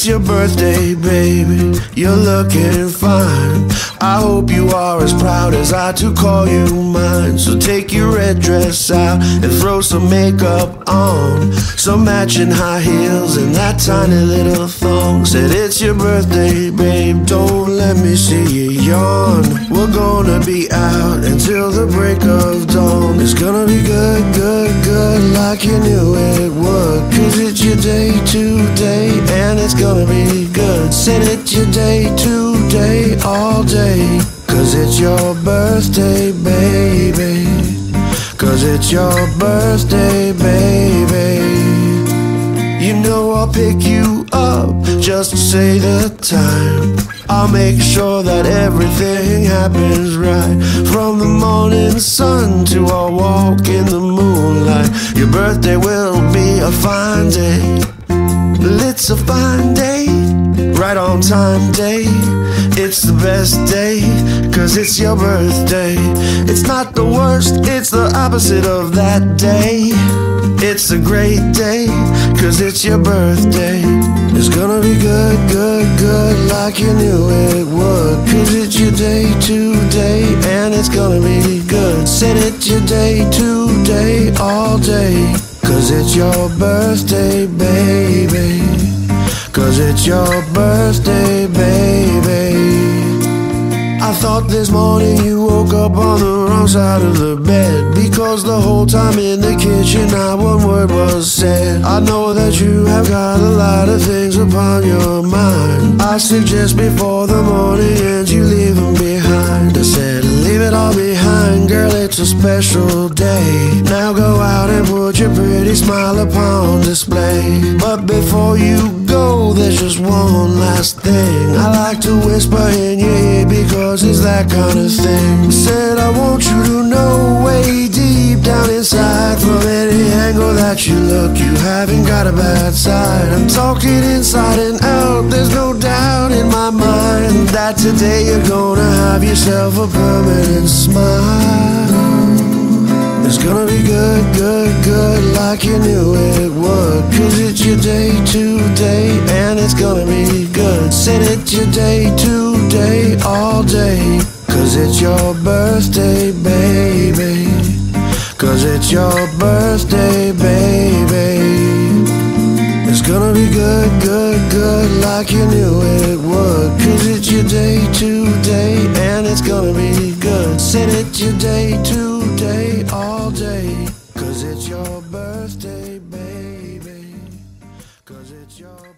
it's your birthday, baby. You're looking fine. I hope you are as proud as I to call you mine. So take your red dress out and throw some makeup on, some matching high heels and that tiny little thong. Said it's your birthday, babe, don't let me see you yawn. We're gonna be out until the break of dawn. It's gonna be good, good, good, like you knew it would. Cause it's your day today, and it's gonna be good. Said it's your day today, all day. Cause it's your birthday, baby. Cause it's your birthday, baby. You know I'll pick you up, just say the time. I'll make sure that everything happens right, from the morning sun to our walk in the moonlight. Your birthday will be a fine day. Well, it's a fine day, right on time day. It's the best day, cause it's your birthday. It's not the worst, it's the opposite of that day. It's a great day, cause it's your birthday. It's gonna be good, good, good, like you knew it would. Cause it's your day today, and it's gonna be good. Said it's your day today, all day. Cause it's your birthday, baby. Cause it's your birthday, baby. I thought this morning you woke up on the wrong side of the bed, because the whole time in the kitchen not one word was said. I know that you have got a lot of things upon your mind. I suggest before the morning ends you leave them behind. I said leave it all behind, girl, it's a special day. Now go out and put your pretty smile upon display. But before you go, there's just one last thing I like to whisper in your ear, because it's that kind of thing. Said I want you to know, way deep down inside, from any angle that you look, you haven't got a bad side. I'm talking inside and out, there's no doubt in my mind that today you're gonna have yourself a permanent smile. It's gonna be good, good, good, like you knew it would. Cause it's your day today, and it's gonna be good. Said it's your day today, all day. Cause it's your birthday, baby. Cause it's your birthday, baby. It's gonna be good, good, good, like you knew it would. Cause it's your day today, and it's gonna be good. Said it's your day today, all day. Cause it's your birthday, baby. Cause it's your